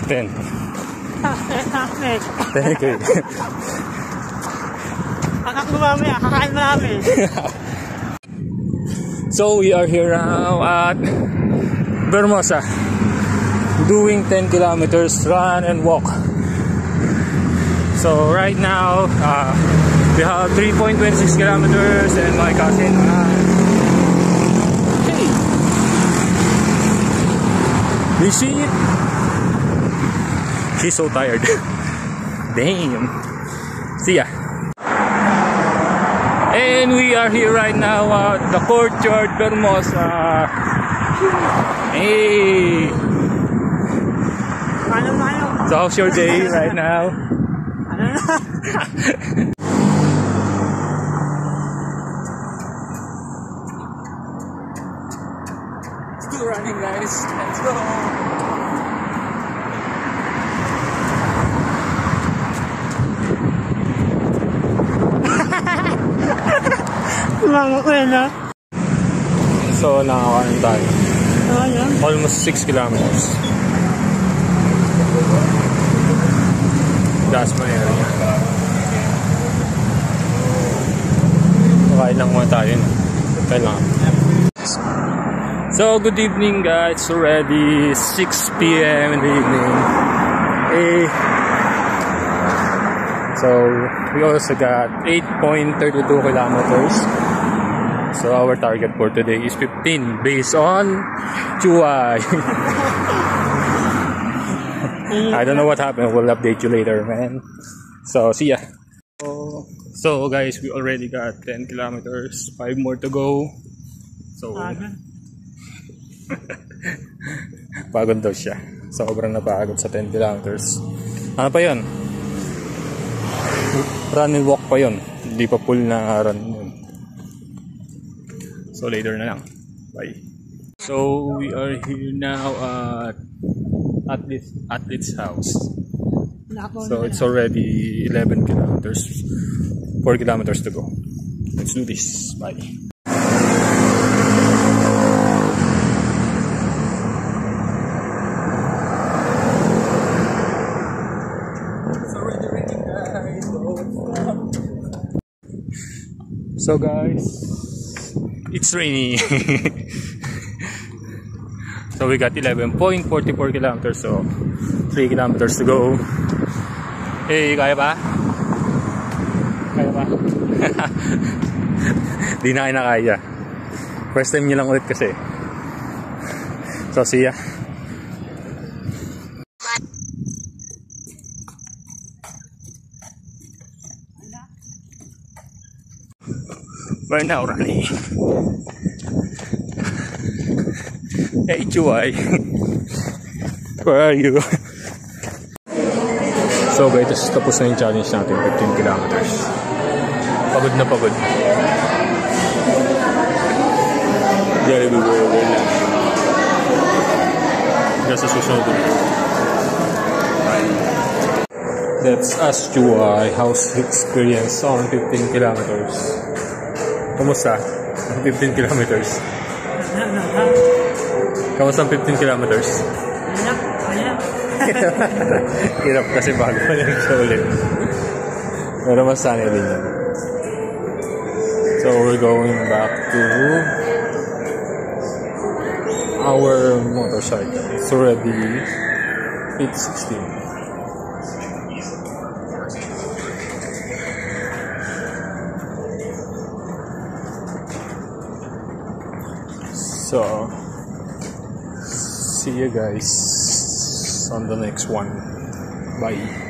Ten. 10K. Anak mo mamaya, kakain marami. So we are here now at Bermosa, doing 10 kilometers run and walk. So right now we have 3.26 kilometers and my cousin hey, you see it? She's so tired. Damn. See ya. And we are here right now at the Courtyard Bermosa. Hey. So how's your day right now? Still running, guys. Let's go. So nakakain tayo. Almost 6 kilometers. That's my area. Kain lang muna tayo. Kailangan. So good evening guys. It's already 6 PM in the evening. Hey. So we also got 8.32 kilometers. So our target for today is 15 based on Chuai. I don't know what happened. We'll update you later, man. So see ya. So guys, we already got 10 kilometers. 5 more to go. So pagod daw siya. Sobrang napagod sa 10 kilometers. Ano pa yun? Run and walk pa yun. Hindi pa full na run yun. So later na lang. Bye. So we are here now at Athlete's house. So it's already 11 kilometers. 4 kilometers to go. Let's do this. Bye. So guys, it's rainy. So we got 11.44 kilometers, so 3 kilometers to go. Hey, kaya ba? Kaya ba? Di na kaya. First time nyo lang ulit kasi. So see ya. We're now running. Hey Chuai, where are you? So guys, tapos na yung challenge natin, 15 kilometers. Pagod na pagod. Jollibee Burger na. Just sa susunod ulit. Let's ask Chuai how's experience on 15 kilometers. Kumusta? 15 kilometers. Kamusta ang 15 kilometers? Hirap kasi bago pa lang siya ulit. Pero mas sanay din yan. So we're going back to our motorcycle. It's already 8:16. So see you guys on the next one. Bye.